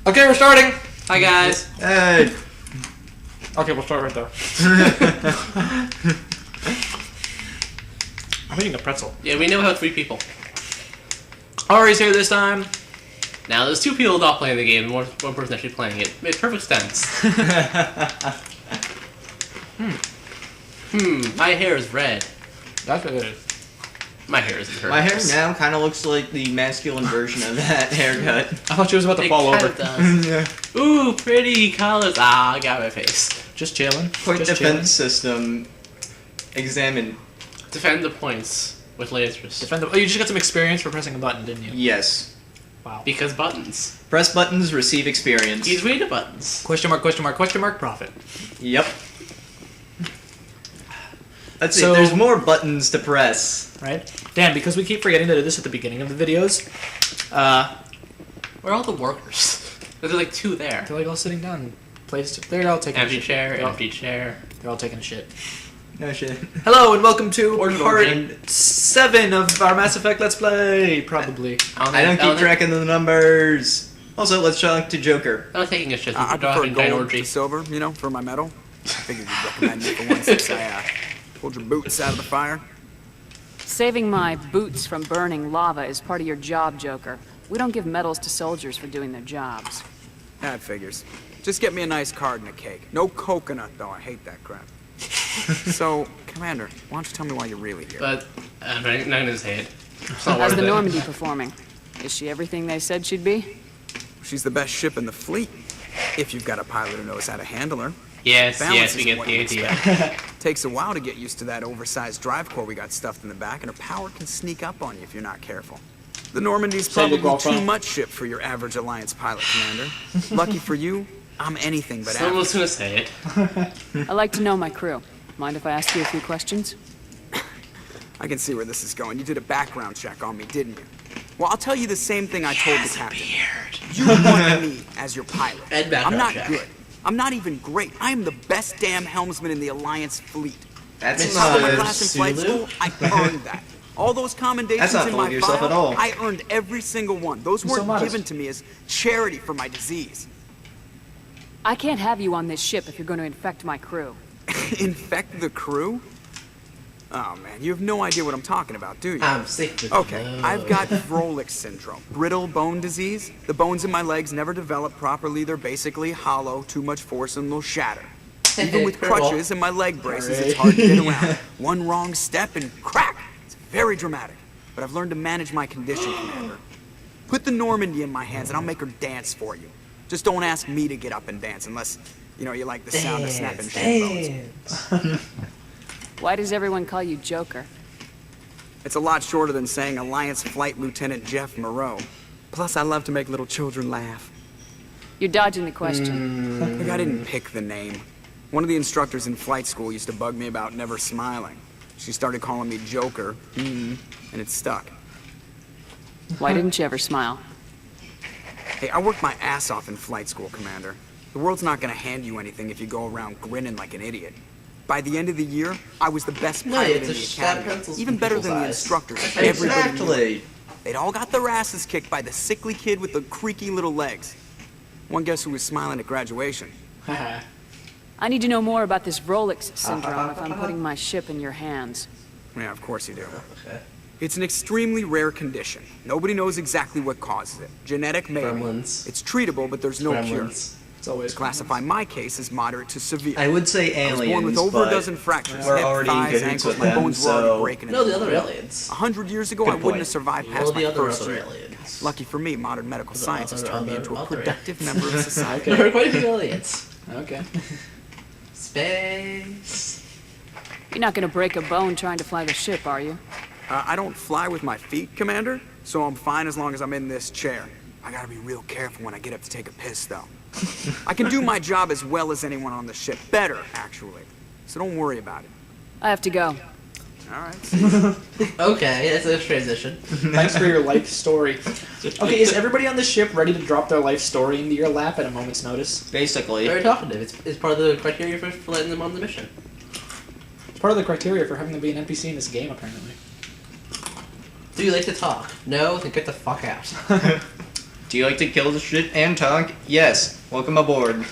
Okay, we're starting. Hi guys. Hey. Okay, we'll start right there. I'm eating a pretzel. Yeah, we now have 3 people. Ari's here this time. Now there's 2 people not playing the game, and one person actually playing it. Made perfect sense. My hair is red. That's what it is. My hair isn't red. My hair now kind of looks like the masculine version of that haircut. I thought she was about to fall over. Does. Yeah. Ooh, pretty colors. Ah, I got my face. Just chilling. Point Just defense system examined. Defend the points with lasers. Defend the. Oh, you just got some experience for pressing a button, didn't you? Yes. Wow. Because buttons. Press buttons, receive experience. He's reading buttons. Question mark? Question mark? Question mark? Profit. Yep. Let's see. So- There's more buttons to press. Right? Dan, because we keep forgetting to do this at the beginning of the videos, Where are all the workers? There's like 2 there. they're like all sitting down. They're all taking a Empty shit. chair, They're all- empty chair. They're all taking a shit. No shit. Hello and welcome to Origin part Origin. 7 of our Mass Effect Let's Play. Probably. I don't keep track of the numbers. Also, let's talk to Joker. I'm not taking a shit. I prefer Driving gold orgy. to silver, you know, for my medal. I figured you'd recommend me for one since I pulled your boots out of the fire. Saving my boots from burning lava is part of your job, Joker. We don't give medals to soldiers for doing their jobs. That figures. Just get me a nice card and a cake. No coconut, though. I hate that crap. So, Commander, why don't you tell me why you're really here? But I'm not gonna say it. It's not How's worth the it. Normandy performing? Is she everything they said she'd be? She's the best ship in the fleet. If you've got a pilot who knows how to handle her. Yes, Balance yes, we isn't get what the you idea. expect. Takes a while to get used to that oversized drive core we got stuffed in the back, and her power can sneak up on you if you're not careful. The Normandy's Say your probably girlfriend. too much ship for your average Alliance pilot, Commander. Lucky for you, I'm anything but Someone was average. gonna say it. I like to know my crew. Mind if I ask you a few questions? I can see where this is going. You did a background check on me, didn't you? Well, I'll tell you the same thing I told the captain. You wanted me as your pilot. And I'm background not check. good. I'm not even great. I am the best damn helmsman in the Alliance fleet. That's Top of my not class in flight Sulu? school, I earned that. All those commendations That's not in full my of yourself file, at all. I earned every single one. Those so weren't modest. given to me as charity for my disease. I can't have you on this ship if you're going to infect my crew. Infect the crew? Oh man, you have no idea what I'm talking about, do you? I'm sick with Okay, love. I've got Froelich syndrome, brittle bone disease. The bones in my legs never develop properly. They're basically hollow, too much force and they'll shatter. Even with crutches and my leg braces, it's hard to get around. One wrong step and crack! It's very dramatic. But I've learned to manage my condition, Commander. Put the Normandy in my hands and I'll make her dance for you. Just don't ask me to get up and dance unless, you know, you like the sound of snapping shin bones. Why does everyone call you Joker? It's a lot shorter than saying Alliance Flight Lieutenant Jeff Moreau. Plus, I love to make little children laugh. You're dodging the question. Look, I didn't pick the name. One of the instructors in flight school used to bug me about never smiling. She started calling me Joker, and it stuck. Why didn't you ever smile? Hey, I worked my ass off in flight school, Commander. The world's not gonna hand you anything if you go around grinning like an idiot. By the end of the year, I was the best No, pilot it's in a the stab academy. pencils Even in better people's than the eyes. instructors. Everybody knew it. Exactly. They'd all got their asses kicked by the sickly kid with the creaky little legs. One guess who was smiling at graduation? I need to know more about this Froelich syndrome if I'm putting my ship in your hands. Yeah, of course you do. Okay. It's an extremely rare condition. Nobody knows exactly what causes it. Genetic, maybe. Gremlins. It's treatable, but there's no cure. Gremlins. It's always Classify my case as moderate to severe. I would say I was aliens, born with over a but dozen fractures, we're hip, already in thighs, cahoots ankles, with my them, bones were already so... breaking. No, the into other two. aliens. 100 years ago, Good I wouldn't point. have survived You past know my the other first year. aliens. Lucky for me, modern medical science has turned me into a other productive member of society. There are quite a few aliens. Okay. Space. You're not going to break a bone trying to fly the ship, are you? I don't fly with my feet, Commander, so I'm fine as long as I'm in this chair. I gotta be real careful when I get up to take a piss, though. I can do my job as well as anyone on the ship. Better, actually. So don't worry about it. I have to go. All right. See you. Okay, that's a transition. Thanks for your life story. Okay, is everybody on the ship ready to drop their life story into your lap at a moment's notice? Basically. Very talkative. It's part of the criteria for letting them on the mission. It's part of the criteria for having them be an NPC in this game, apparently. Do you like to talk? No? Then get the fuck out. Do you like to kill the shit and talk? Yes. Welcome aboard.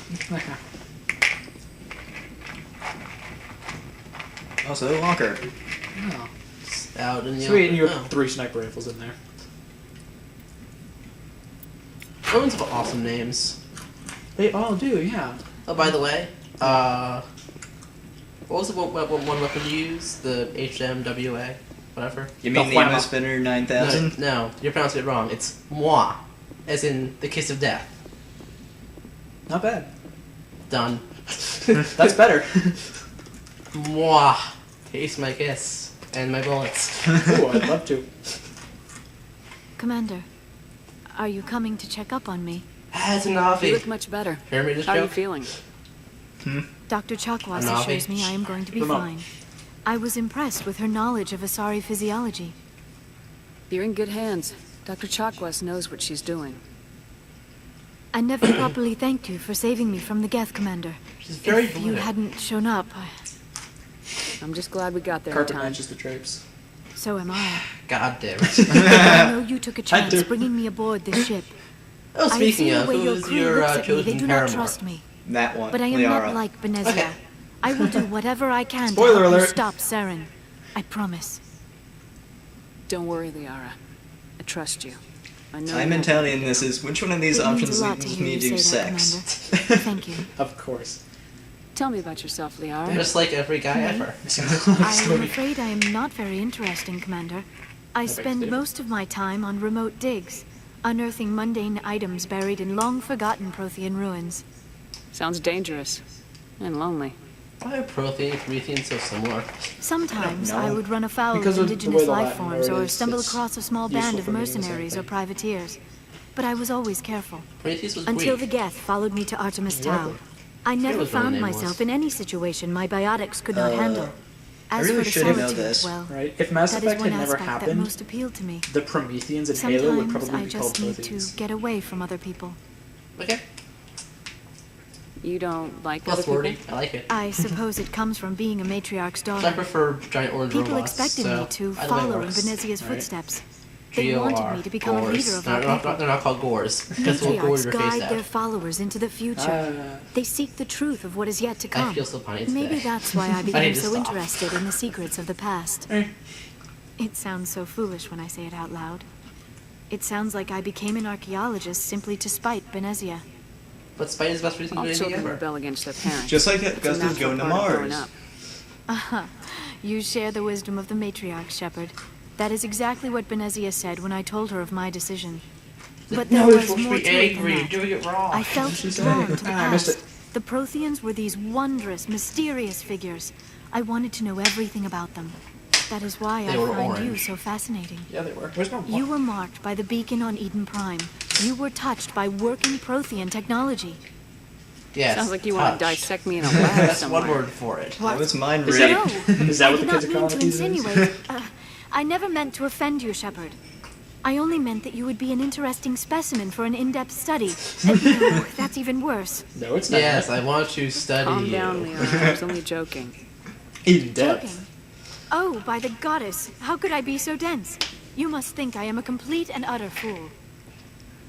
Also, locker. Oh. Out in the Sweet, and you open. have 3 sniper rifles in there. Ruins have awesome names. They all do, yeah. Oh, by the way, what was the one weapon you used? The HMWA, whatever. You mean the Juana. Emo Spinner 9000? No, you're pronouncing it wrong. It's moi, as in the kiss of death. Not bad. Done. That's better. Moi, taste my kiss and my bullets. Ooh, I'd love to. Commander, are you coming to check up on me? That's a You Navi. look much better. Hear me this How are you joke? feeling? Dr. Chakwas Navi. assures me I am going to be Remote. fine. I was impressed with her knowledge of Asari physiology. You're in good hands. Dr. Chakwas knows what she's doing. I never properly thanked you for saving me from the Geth, Commander. She's very If you dramatic. hadn't shown up, I'm just glad we got there in Carpet time. matches the drapes. so am I. God damn it. I know you took a chance do. bringing me aboard this ship. Oh, I have speaking seen the of, way your who's crew your looks at me. They chosen do not paramour? trust me. That one. But I am Liara. not like Benezia. Okay. I will do whatever I can Spoiler to help alert. you stop Saren. I promise. Don't worry, Liara. I trust you. I know I'm you won't Italian. let me This down. is which one of these It means options a lot to leads hear me you to do say that, sex? Commander. Thank you. Of course. Tell me about yourself, Liara. Just like every guy ever. I am afraid I am not very interesting, Commander. I begs spend differ. most of my time on remote digs, unearthing mundane items buried in long-forgotten Prothean ruins. Sounds dangerous. And lonely. Why are Prothean and Promethean so similar? Sometimes know. I would run afoul of Because of the way indigenous the life Latin forms word or is, stumble it's across a small useful band of for meaning the same mercenaries or thing. privateers. But I was always careful. Prometheus was Until the Greek. Geth followed me to Artemis Tau. Exactly. I never was what her found name myself was. in any situation my biotics could not handle. I As really for the should know solitude, this. well, Right? If Mass that is Effect one had never aspect that happened, most appealed to me. the Prometheans in Halo would Sometimes probably I be called just need to Protheans. get away from other people. Okay. You don't like Plus other wordy. people? I like it. I suppose it comes from being a matriarch's I daughter. prefer giant orange People robots. expected so me to either way follow in works. Benezia's Right. footsteps. They GOR, wanted me to become a gores. leader of No, our people. they're not called gores. Because we'll gore Matriarchs your face guide their out. followers into the future. They seek the truth of what is yet to I come. feel so funny Maybe today. that's why I I became need to so stop. interested in the secrets of the past. Eh. It sounds so foolish when I say it out loud. It sounds like I became an archaeologist simply to spite Benezia. But spite is the best reason to All do anything children ever. rebel against their parents. Just like It's a Augustus natural going to part of growing Mars. up. You share the wisdom of the matriarch, Shepard. That is exactly what Benezia said when I told her of my decision. But there No, you're was supposed to more be to it angry. than You're that. doing it wrong. I felt She said drawn it. to the Ah, I missed past. it. The Protheans were these wondrous, mysterious figures. I wanted to know everything about them. That is why They I were find you orange. so fascinating. Yeah, they were. Where's my You were marked by the beacon on Eden Prime. You were touched by working Prothean technology. Yes. Sounds like you want to touch. dissect me in a lab That's somewhere. one word for it. That was mine, Is Rick. that- No, Is that I what did the not kids are mean calling to it these days? insinuate. I never meant to offend you, Shepard. I only meant that you would be an interesting specimen for an in-depth study. And no, that's even worse. No, it's not. Yes, I want to study Calm you. down, Liara. I was only joking. In depth. Joking. Oh, by the goddess, how could I be so dense? You must think I am a complete and utter fool.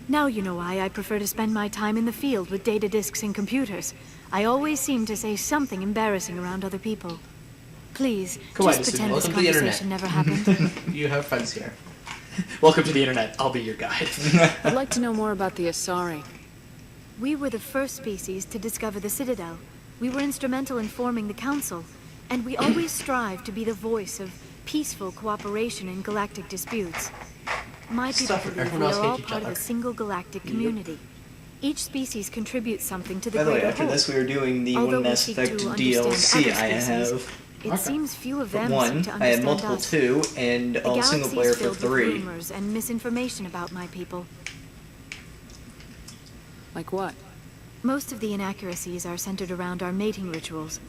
Now you know why I prefer to spend my time in the field with data disks and computers. I always seem to say something embarrassing around other people. Please, Kawaii just decision. pretend this Welcome to the internet. conversation never happened. You have friends here. Welcome to the internet. I'll be your guide. I'd like to know more about the Asari. We were the first species to discover the Citadel. We were instrumental in forming the Council, and we always strive to be the voice of peaceful cooperation in galactic disputes. My people Suffer. believe Everyone we else are all hates each part of a other. single galactic community. Each species contributes something to the By the way, greater after whole. this, we were doing the Although one we Mass seek Effect to DLC understand I other species, have. It seems few of For them seem one, to I have understand multiple us. two, and The all single galaxy player is for filled with 3. rumors and misinformation about my people. Like what? Most of the inaccuracies are centered around our mating rituals.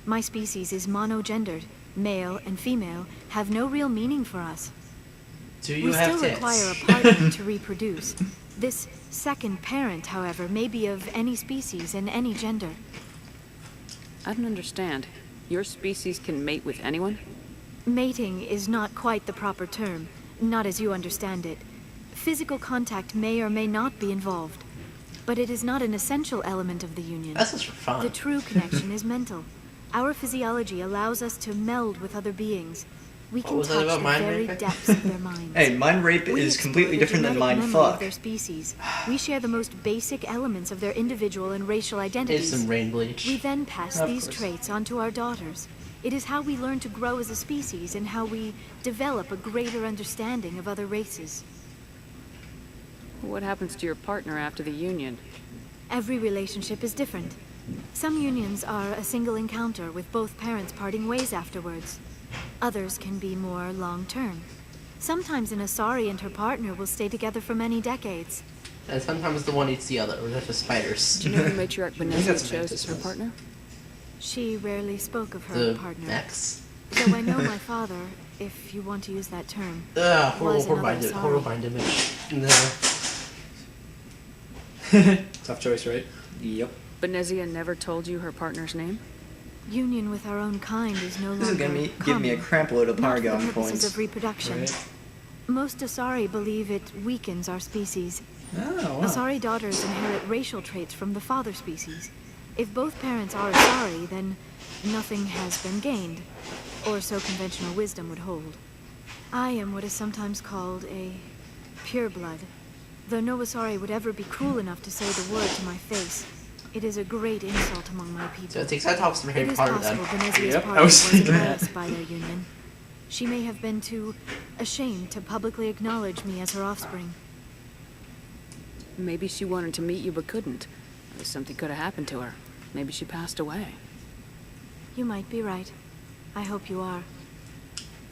My species is monogendered. Male and female have no real meaning for us. Do you We have still tits? require a partner to reproduce. This second parent, however, may be of any species and any gender. I don't understand. Your species can mate with anyone? Mating is not quite the proper term, not as you understand it. Physical contact may or may not be involved, but it is not an essential element of the union. That's just for fun. The true connection is mental. Our physiology allows us to meld with other beings. We can was that touch about the mind very raping? depths of their minds. Hey, mind rape We is explore completely the different than genetic mind memory of fuck. their species. We share the most basic elements of their individual and racial It's identities. some rain bleach. We then pass Of these course. traits onto our daughters. It is how we learn to grow as a species and how we develop a greater understanding of other races. What happens to your partner after the union? Every relationship is different. Some unions are a single encounter with both parents parting ways afterwards. Others can be more long-term. Sometimes an Asari and her partner will stay together for many decades. And sometimes the one eats the other, or that's just spiders. Do you know who Matriarch Benezia that's chose as her mantis. partner? She rarely spoke of her The partner. Max. Though I know my father, if you want to use that term. Horrible, Was another horrible Asari. mind image. No. Tough choice, right? Yep. Benezia never told you her partner's name? Union with our own kind is no This longer is gonna give me a common, crap load of not for the Paragon purposes points. of reproduction. Right. Most Asari believe it weakens our species. Oh, wow. Asari daughters inherit racial traits from the father species. If both parents are Asari, then nothing has been gained, or so conventional wisdom would hold. I am what is sometimes called a pureblood. Though no Asari would ever be cruel enough to say the word to my face, it is a great insult among my people. So it takes Cyclops from Harry It is Potter possible then. Benezia's Yep, I partner was was thinking that. embarrassed by their union. She may have been too ashamed to publicly acknowledge me as her offspring. Maybe she wanted to meet you but couldn't. Or something could have happened to her. Maybe she passed away. You might be right. I hope you are.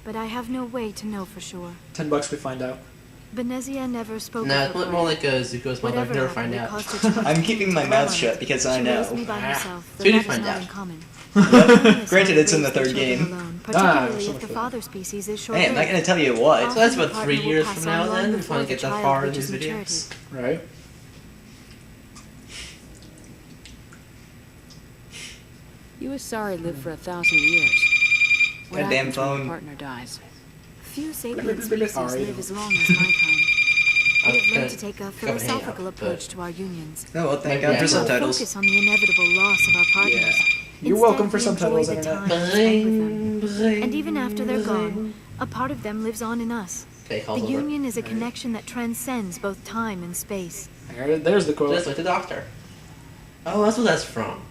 But I have no way to know for sure. $10 we find out. Benezia never spoke Nah, of it's her more partner. like a Zuko's mother. Whatever Never happened, find it out. caused her too much I'm pain keeping to my dwell mouth on. shut because I She know. raised me by herself, though So you that did find is not out. uncommon. Granted, it's in the Raise their third children game. alone, Ah, particularly so if much the for father species is Hey, short-lived. I'm not gonna tell you what. So that's Often about the partner 3 will years pass from on now long then, if before I the get that child far in reaches these maturity. videos. Right? You Asari live for 1,000 years. What Goddamn happens when your phone. partner dies? Few sapient species Alright. live as long as my kind. We have learned to Okay. take a Go ahead, philosophical but- approach to our unions. Oh, well, thank Yeah. God for We We don't subtitles. focus on the inevitable loss of our partners. You're Instead, welcome for we enjoy subtitles, the Internet. time spent with them. And even after they're gone, a part of them lives on in us. Okay, The calls over. union is a connection that transcends both time and space. There's the quote. Just like the doctor. Oh, that's what that's from.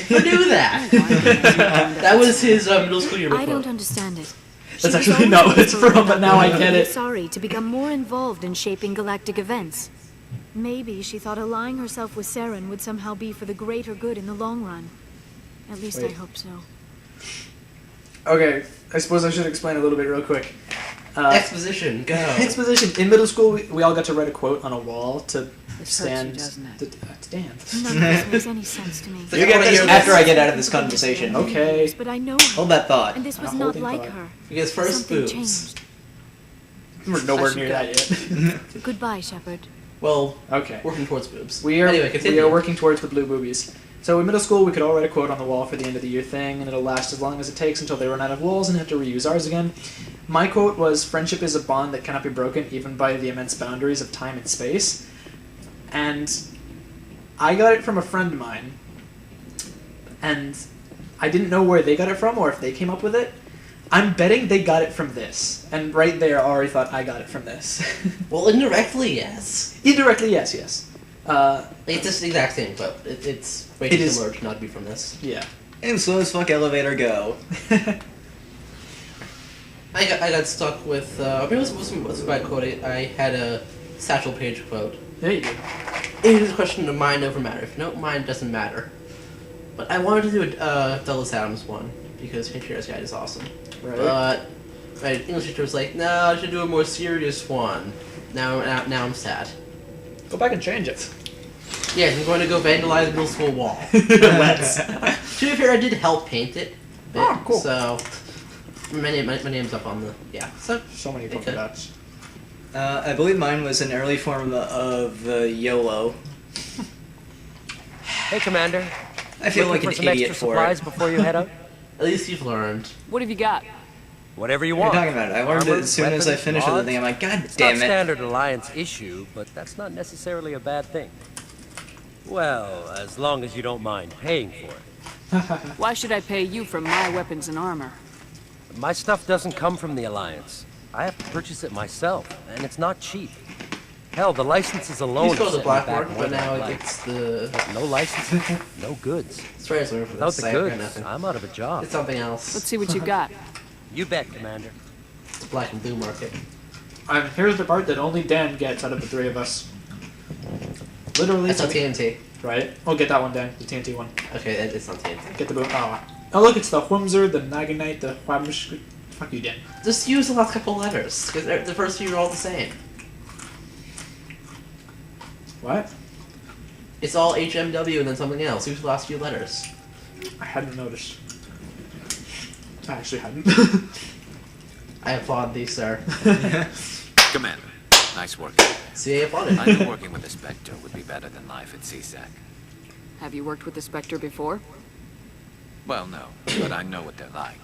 Who knew that? That was his middle school year I don't report. understand it. That's She was actually always not what it's vocal from, but now I about get being it. Sorry to become more involved in shaping galactic events. Maybe she thought allying herself with Saren would somehow be for the greater good in the long run. At least I Wait. hope so. Okay, I suppose I should explain a little bit real quick. Exposition, go. Exposition. In middle school, we all got to write a quote on a wall to This hurts you, stand. doesn't it? To stand. None of this makes any sense to me. So You I get wanna this hear after this. I get out of this conversation. Okay. But I know her. Hold that thought. And this was I'm not holding like thought. her. Because first Something boobs. changed. We're nowhere I near should that yet. Goodbye, Shepard. Well, Okay. working towards boobs. We are Anyway, we continue. are working towards the blue boobies. So in middle school, we could all write a quote on the wall for the end of the year thing, and it'll last as long as it takes until they run out of walls and have to reuse ours again. My quote was, "Friendship is a bond that cannot be broken even by the immense boundaries of time and space." And I got it from a friend of mine, and I didn't know where they got it from or if they came up with it. I'm betting they got it from this, and right there I already thought I got it from this. Well, indirectly, yes. Indirectly, yes, yes. It's just the exact same, but it's way It too is- similar to not be from this. Yeah. And slow as fuck elevator go. I got stuck with, maybe it wasn't a bad quote. I had a Satchel Paige quote. There you go. It is a question of mind over matter. If no mind doesn't matter. But I wanted to do a Douglas Adams one, because Patriots Guide is awesome. Right. But my English teacher was like, no, I should do a more serious one. Now I'm sad. Go back and change it. Yes, I'm going to go vandalize the middle school wall. Let's. To be fair, I did help paint it. a bit, Oh, cool. So, my name's up on the, yeah. So, So many Okay. polka dots. I believe mine was an early form of YOLO. Hey, Commander. I feel like Looking an for some idiot extra for supplies it. before you head out? at least you've learned. What have you got? Whatever you What are want. you talking about? I learned it Armor, as soon as I weapons, finished the mods. thing. I'm like, God It's damn not it. standard Alliance issue, but that's not necessarily a bad thing. Well, as long as you don't mind paying for it. Why should I pay you for my weapons and armor? My stuff doesn't come from the Alliance. I have to purchase it myself, and it's not cheap. Hell, the licenses alone Used to go to set the me black back market, more but than now I'd it like. gets the No licenses, no goods. transfer for the Without the site or goods, nothing. I'm out of a job. It's something else. Let's see what you got. You bet, Commander. It's the black and blue market. And here's the part that only Dan gets out of the three of us. Literally. It's on TNT. Right? Oh, get that one, Dan. The TNT one. Okay, it's on TNT. Get the boom. Oh, look, it's the Whimzer, the Naganite, the Whamsh. Fuck you, Dan. Just use the last couple letters, because the first few are all the same. What? It's all HMW and then something else. Use the last few letters. I hadn't noticed. I actually hadn't. I applaud thee, sir. Commander, nice work. See, I applaud I it. knew working with the Spectre would be better than life at CSEC. Have you worked with the Spectre before? Well, no, but I know what they're like.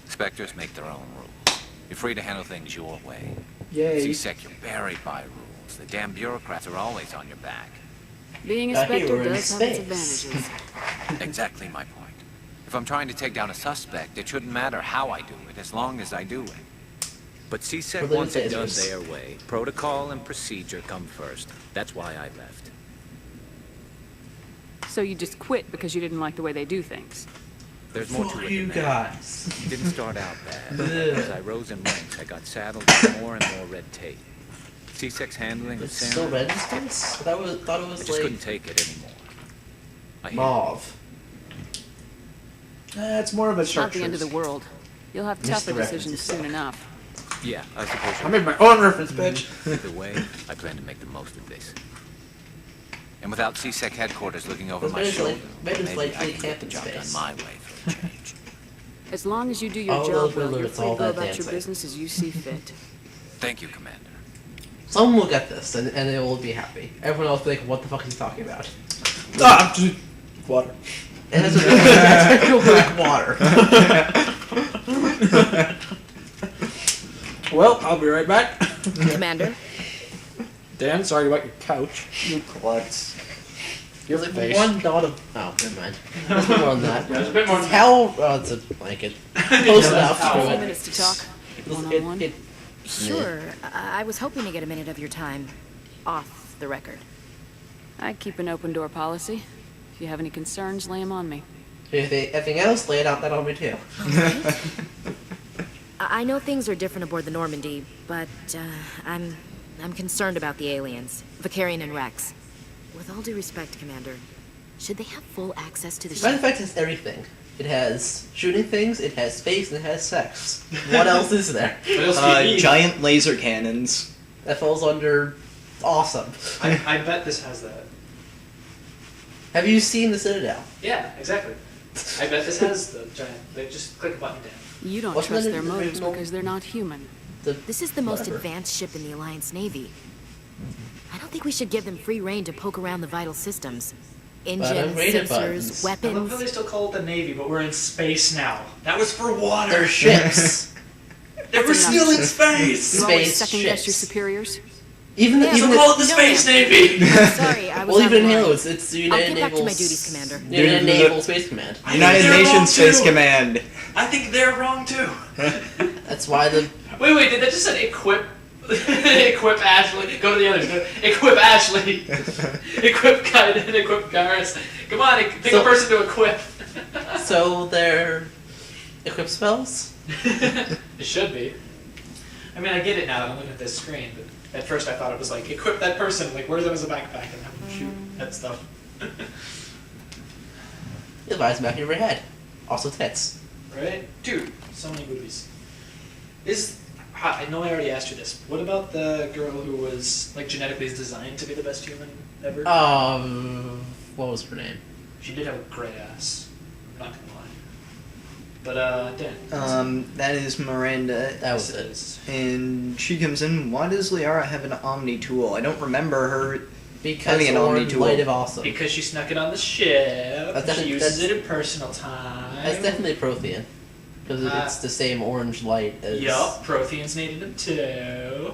Spectres make their own rules. You're free to handle things your way. Yay. CSEC, you're buried by rules. The damn bureaucrats are always on your back. Being a I hear Spectre we're in does have its space. advantages. Exactly my point. If I'm trying to take down a suspect, it shouldn't matter how I do it, as long as I do it. But For CSEC the wants it done invaders. their way. Protocol and procedure come first. That's why I left. So you just quit because you didn't like the way they do things. There's more to Fuck it you than that. guys. It didn't start out bad. Ugh. As I rose in ranks, I got saddled with more and more red tape. CSEC's handling of It's still red Sam, in space? I thought it I was just couldn't like take it anymore. I hated mauve. It's more of a It's not the end of chartreuse. the world. You'll have Missed tougher the references, decisions soon though. enough. it. Yeah, I suppose I you're made my own reference, bitch. Either way, I plan to make the most of this. And without CSEC headquarters looking over But my maybe it's shoulder, like- maybe it's maybe like I they can camp get the in job done space. my way for a change. As long as you do your All job those well, you're wizards, free all to go that about your dancing. business as you see fit. Thank you, Commander. Someone will get this and they will be happy. Everyone else will be like, what the fuck is he talking about? Water. And that's actual black water. Well, I'll be right back. Commander, Dan, sorry about your couch. You klutz. Your There's face. like one dot of. Oh, never mind. There's more than that. There's a bit more than Towel. Oh, it's a blanket. Close enough. A Screw few it. minutes to talk. It- One-on-one. it- sure. I was hoping to get a minute of your time off the record. I keep an open door policy. If you have any concerns, lay them on me. Anything else, lay it out that on me too. I know things are different aboard the Normandy, but I'm concerned about the aliens, Vicarian and Rex. With all due respect, Commander, should they have full access to the Matter of ship? fact, it has everything. It has shooting things, it has space, and it has sex. What else is there? Giant laser cannons. That falls under awesome. I bet this has that. Have you seen the Citadel? Yeah, exactly. I bet this has the giant. They just click a button down. You don't Wasn't trust it their the motives original- because they're not human. This is the most Whatever. advanced ship in the Alliance Navy. I don't think we should give them free rein to poke around the vital systems. Engines, rated sensors, buttons. I love how weapons. they still call it the Navy, but we're in space now. That was for water. They're ships. They were still in space. You always Space second guess your ships. superiors. Even Yeah, even So the- call it the No, Space ma'am. Navy. Sorry, I was well, out even of Halo, line. it's the I'll United get back to Naval. my duties, Commander. United Dude, Naval Space Command. United they're wrong Nations Space too. Command. I think they're wrong too. That's why the Wait, did that just say equip? Equip Ashley. Go to the others. Equip Ashley. Equip Kaiden. Equip Garrus. Come on, pick So- a person to equip. so they're equip spells. It should be. I mean, I get it now that I'm looking at this screen, but at first I thought it was like, equip that person, like wear them as a backpack and have them shoot at stuff. It lies back in your head. Also tits. Right? Dude, so many movies. I know I already asked you this. What about the girl who was, like, genetically designed to be the best human ever? What was her name? She did have a great ass. I'm not gonna lie. But, Dan. That is Miranda. That was Yes, it. is. And she comes in. Why does Liara have an Omni tool? I don't remember her. Because Having an Orin, Omni tool. Light of Awesome. Because she snuck it on the ship. That's She uses that's- it in personal time. That's definitely Prothean. Because it's the same orange light as... Yup, Protheans needed them too.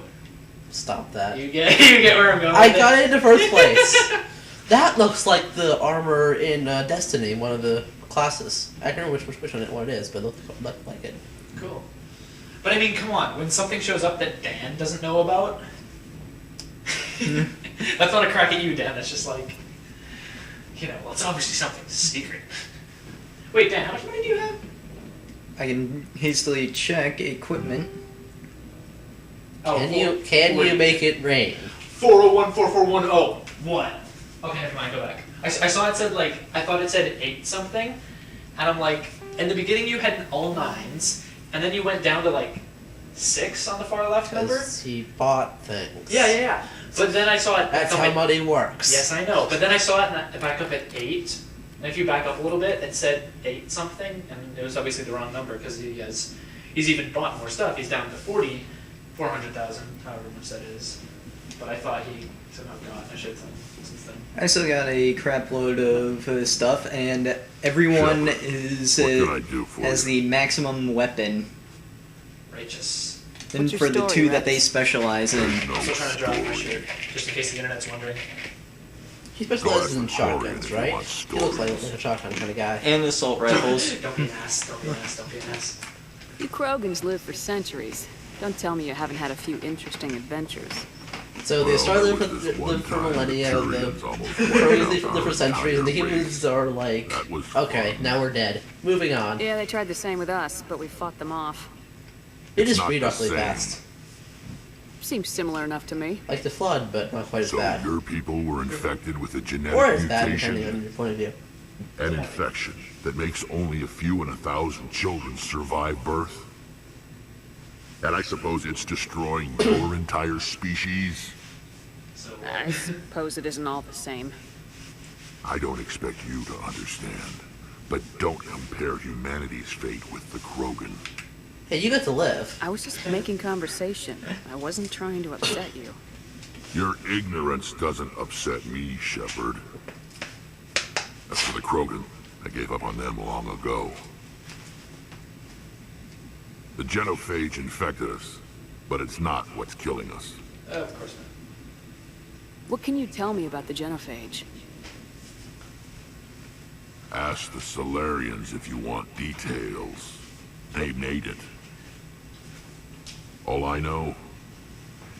Stop that. You get where I'm going. I got it in the first place. That looks like the armor in Destiny, one of the classes. I don't know which one it is, but it looked like it. Cool. But I mean, come on, when something shows up that Dan doesn't know about, that's not a crack at you, Dan. That's just like, well, it's obviously something secret. Wait, Dan, how much money do you have? I can hastily check equipment. Oh, Can you make it rain? 4014410. What? Okay, never mind. Go back. I saw it said I thought it said 8 something, and I'm like, in the beginning you had all 9s, and then you went down to 6 on the far left number. Because he bought things. Yeah. But then I saw it. That's how money works. Yes, I know. But then I saw it back up at 8. And if you back up a little bit, it said 8 something, and it was obviously the wrong number because he's even bought more stuff. He's down to 400,000, however much that is. But I thought he somehow got a shit ton since then. I still got a crap load of stuff, and everyone has the maximum weapon. Righteous. And What's your for the story, 2 that Rex? they specialize in. I'm still trying to drop my shirt, just in case the internet's wondering. He specializes in shotguns, right? He looks like a shotgun kind of guy. And assault rifles. Don't be an ass. Don't be an ass. Don't be an ass. You Krogans lived for centuries. Don't tell me you haven't had a few interesting adventures. So the Australians lived for millennia, the Crows lived for centuries, and the humans are like, okay, now we're dead. Moving on. Yeah, they tried the same with us, but we fought them off. It just breed awfully fast. Seems similar enough to me. Like the Flood, but not quite as bad. Your people were infected with a genetic Or as bad, depending mutation, on your point of view. an infection that makes only a few in 1,000 children survive birth. And I suppose it's destroying your entire species? I suppose it isn't all the same. I don't expect you to understand, but don't compare humanity's fate with the Krogan. Hey, you get to live. I was just making conversation. I wasn't trying to upset you. Your ignorance doesn't upset me, Shepard. As for the Krogan, I gave up on them long ago. The genophage infected us, but it's not what's killing us. Of course not. What can you tell me about the genophage? Ask the Solarians if you want details. They made it. All I know,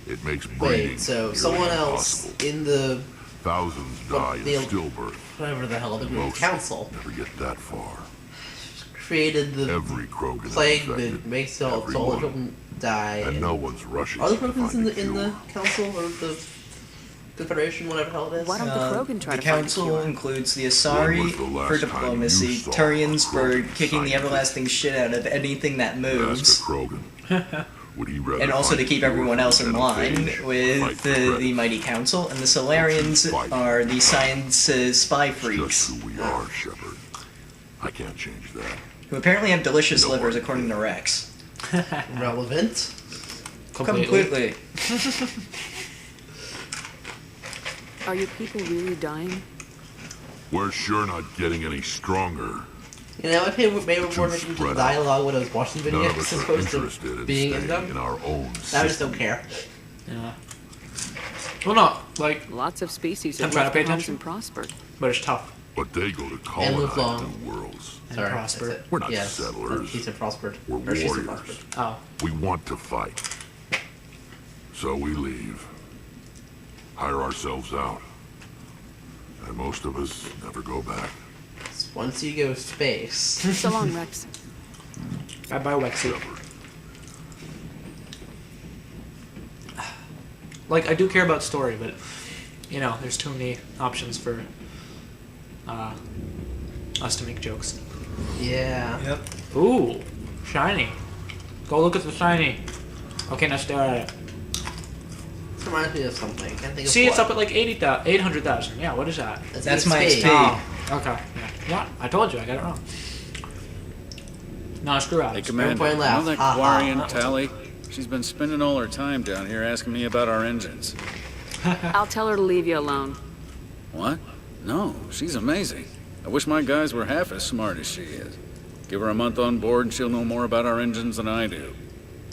it makes breeding Wait, so nearly someone else impossible. in the Thousands die in stillbirth. whatever the hell the Most council never get that far. created the Every Krogan is plague infected. that makes all the Everyone. children die. And no one's rushing Are the to Krogans find a in the cure. council or the Confederation, whatever the hell it is? Why don't the Krogan try The to find a council cure? includes the When Asari was the last for time diplomacy, you saw a Turians for Krogan kicking the scientist? everlasting shit out of anything that Ask moves, a Krogan. Would he rather and also to find keep a cure everyone for else in line genophage or with fight for the credit? mighty council. And the Solarians are the science spy freaks, Just who we are, Shepard. I can't change that. who apparently have delicious No livers one according to Rex. Relevant. Completely. Are your people really dying? We're sure not getting any stronger. You know, I paid more attention to the spread dialogue when I was watching None of videos us as are opposed to interested in being in staying them. in our own I just system. don't care. Yeah. Well, not like, Lots of species I'm have trying to left pay their homes attention. and prospered. but it's tough. But they go to live colonize long. new worlds. And Sorry, prosper. that's it. We're not Yes, settlers. He said prospered. We're Or she said warriors. prospered. Oh. We want to fight. So we leave. Hire ourselves out. And most of us never go back. Once you go space. So long, Rex. Bye-bye, Wexy. Shepard. Like, I do care about story, but, you know, there's too many options for us to make jokes. Yeah. Yep. Ooh, shiny. Go look at the shiny. Okay, now stare at it. This reminds me of something. I can't think of See, it's what. up at like 800,000. Yeah, what is that? That's my XP. XP. Okay, yeah, I told you, I got it wrong. No, screw out. Hey, Commander, point you left. know that Ha, ha. Quarian, Tally? She's been spending all her time down here asking me about our engines. I'll tell her to leave you alone. What? No, she's amazing. I wish my guys were half as smart as she is. Give her a month on board and she'll know more about our engines than I do.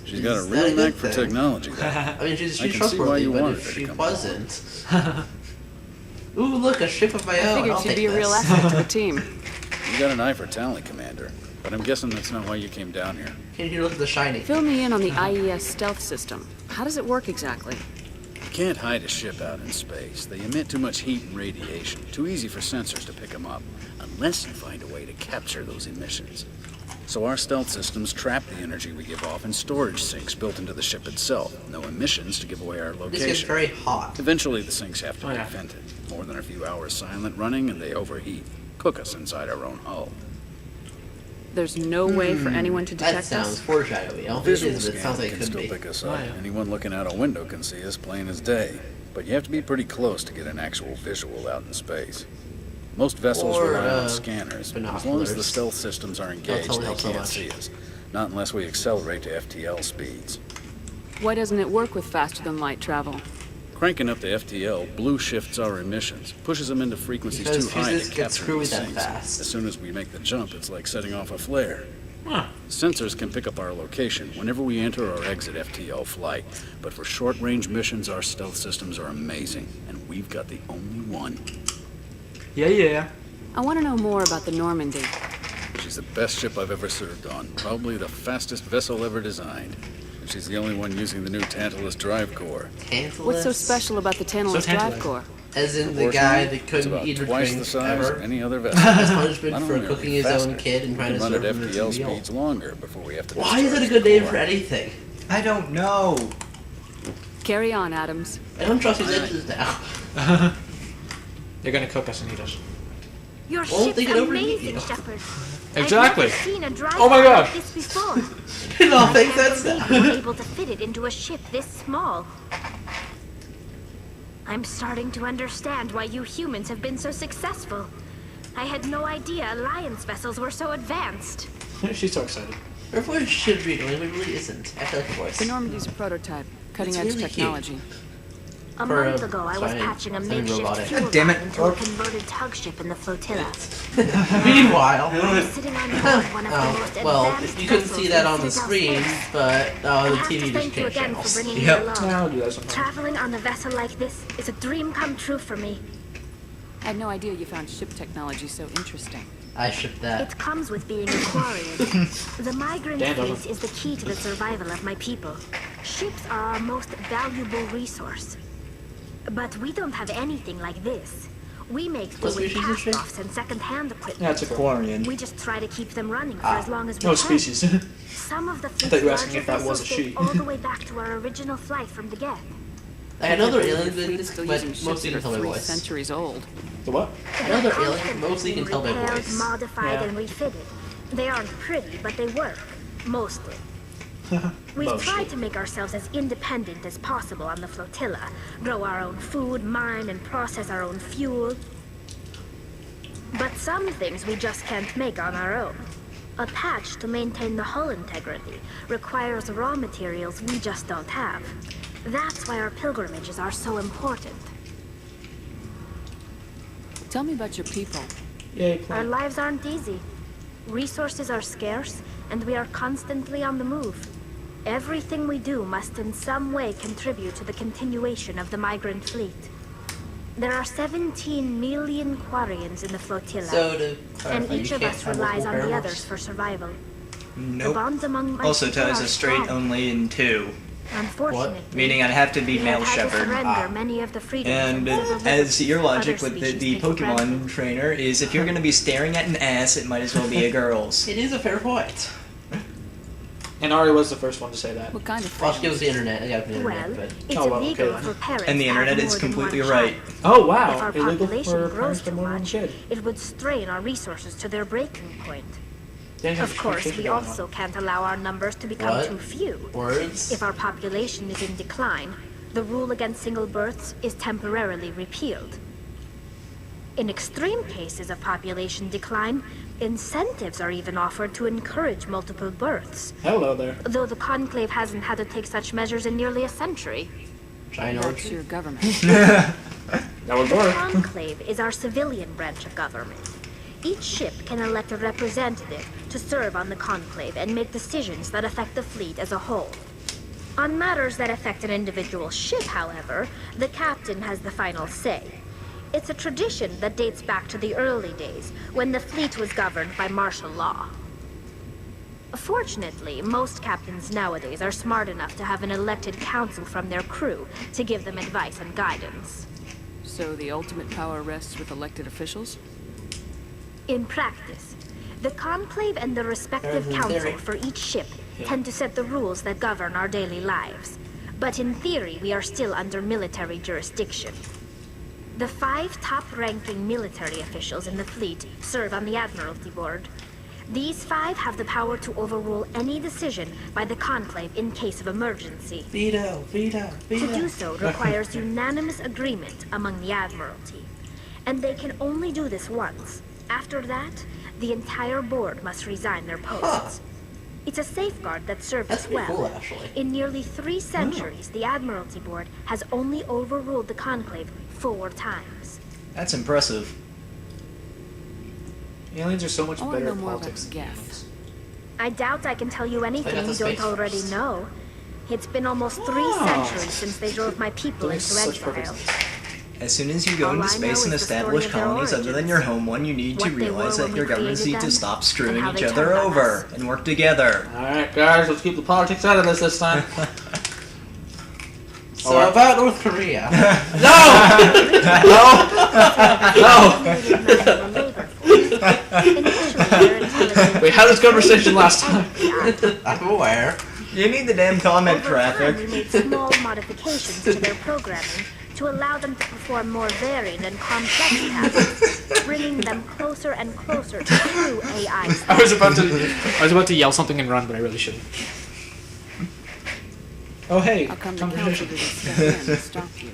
She's got a Is that real a knack good for thing? technology, though. I mean, she's I can see why trustworthy, you but wanted if her to she come wasn't... Ooh, look, a ship of my I own. figured I'll she'd take be a real this. asset to the team. You got an eye for talent, Commander. But I'm guessing that's not why you came down here. Can you look at the shiny? Fill me in on the IES stealth system. How does it work exactly? You can't hide a ship out in space. They emit too much heat and radiation. Too easy for sensors to pick them up, unless you find a way to capture those emissions. So our stealth systems trap the energy we give off in storage sinks built into the ship itself. No emissions to give away our location. This gets very hot. Eventually the sinks have to be vented. More than a few hours silent running and they overheat. Cook us inside our own hull. There's no way for anyone to detect That sounds us? foreshadowy. I don't think it Visual is, but it sounds scan like it can could still be. pick us up. Anyone looking out a window can see us plain as day. But you have to be pretty close to get an actual visual out in space. Most vessels Or, rely on scanners. As long as the binoculars. stealth systems are engaged, totally they help so can't much. see us. Not unless we accelerate to FTL speeds. Why doesn't it work with faster than light travel? Cranking up the FTL blue shifts our emissions, pushes them into frequencies Because too high physics to gets capture screwy these that sinks. fast. As soon as we make the jump, it's like setting off a flare. Sensors can pick up our location whenever we enter or exit FTL flight, but for short-range missions, our stealth systems are amazing, and we've got the only one. Yeah. I want to know more about the Normandy. She's the best ship I've ever served on, probably the fastest vessel ever designed. And she's the only one using the new Tantalus drive core. Tantalus? What's so special about the Tantalus drive tantalizing. core? As in the guy that couldn't It's eat or about twice drink the size ever. of any other vessel. As Not punishment only for are we cooking his own faster, kid and we trying to can run serve at him as a FTL meal. speeds longer before we have to. Why is that a discharge good the name core. for anything? I don't know. Carry on, Adams. I don't trust these engines now. They're gonna cook us and eat us. Your Won't ship's they get overheat, amazing, you know? Shepard. Exactly. I've never seen a dry Oh my car God. like this before. You don't think I can't that's believe that? you were able to fit it into a ship this small. I'm starting to understand why you humans have been so successful. I had no idea Alliance vessels were so advanced. She's so excited. Her voice should be annoying, but it really isn't. I feel like her voice. The Normandy's a prototype, cutting-edge really cute. technology. A For, month ago, I was sorry, patching a semi-robotic. makeshift fuel God damn line it. into a converted tug ship in the flotilla. Meanwhile, I was sitting on board one of the most well, advanced you couldn't vessels see that in on the Citadel screen, space. but I the have TV to just thank you changed again for channels. bringing me Yep. along. Yeah, I'll do that sometime. Traveling on a vessel like this is a dream come true for me. I had no idea you found ship technology so interesting. I shipped that. It comes with being a Quarian. The migrant Dan fleet doesn't. is the key to the survival of my people. Ships are our most valuable resource. But we don't have anything like this. We make What fluid species is she? cast-offs and second-hand equipment. Yeah, it's a Quarian. We just try to keep them running for as long as we No can. species. Some of the thought you were fleet's asking larger if that was a vessels she. date all the way back to our original flight from the Geth. I know they're Your aliens, fleet's still but using ships mostly that can are tell my 3 voice. centuries old. The what? I know they're aliens, but Constantly mostly can tell my repaired, voice. modified, Yeah. and refitted. They aren't pretty, but they work. Mostly. We've Mostly. tried to make ourselves as independent as possible on the flotilla. Grow our own food, mine, and process our own fuel. But some things we just can't make on our own. A patch to maintain the hull integrity requires raw materials we just don't have. That's why our pilgrimages are so important. Tell me about your people. Yay, Our plan. lives aren't easy. Resources are scarce, and we are constantly on the move. Everything we do must in some way contribute to the continuation of the migrant fleet. There are 17 million Quarians in the flotilla, So to and clarify, each you of can't us find relies multiple on the parables? others for survival. The Nope. bonds among my Also people ties are us straight strong. only in two. Unfortunately, Meaning I'd have to be we male have had to shepherd. surrender many of the freedoms And and civil as your liberties logic other with the species take for Pokemon granted. trainer is if you're going to be staring at an ass, it might as well be a girl's. It is a fair point. And Ari was the first one to say that. What kind of Well, she freedoms? gives the internet. I got the Well, internet, but it's Oh, well, illegal okay then. for parents And the to have internet is more than one completely child. right. Oh If wow! our Illegal population for grows parents to too more than one much, kid. it would strain our resources to their breaking point. Dang, Of course, shit we going on. also can't allow our numbers to become What? too few. words. If our population is in decline, the rule against single births is temporarily repealed. In extreme cases of population decline, incentives are even offered to encourage multiple births, Hello there. though the Conclave hasn't had to take such measures in nearly a century. China That's orchard. your government. That would The work. Conclave is our civilian branch of government. Each ship can elect a representative to serve on the Conclave and make decisions that affect the fleet as a whole. On matters that affect an individual ship, however, the captain has the final say. It's a tradition that dates back to the early days, when the fleet was governed by martial law. Fortunately, most captains nowadays are smart enough to have an elected council from their crew to give them advice and guidance. So the ultimate power rests with elected officials? In practice, the Conclave and the respective council for each ship tend to set the rules that govern our daily lives. But in theory, we are still under military jurisdiction. The 5 top-ranking military officials in the fleet serve on the Admiralty Board. These 5 have the power to overrule any decision by the Conclave in case of emergency. Veto. To do so requires unanimous agreement among the Admiralty. And they can only do this once. After that, the entire board must resign their posts. It's a safeguard that served us well. Cool, actually. In nearly 3 centuries, the Admiralty Board has only overruled the Conclave 4 times. That's impressive. Aliens are so much I want to better know at more politics. about Geth. I doubt I can tell you anything got the you don't Space already Force. know. It's been almost 3 centuries since they drove my people Doing into such perfect exile. sense. As soon as you go All into I space know and is the story establish of their colonies other than your origins. home one, you need to What they were realize when that we your governments created need to them, stop and screwing how each they other turned on over us. and work together. Alright, guys, let's keep the politics out of this time. So about North Korea. We had this conversation last time. I'm aware. You need the damn comment Over time, traffic. we made small modifications to their programming to allow them to perform more varied and complex tasks, bringing them closer and closer to true AI. I was about to yell something and run, but I really shouldn't. Oh hey, How come the conversation. council didn't step in and stop you?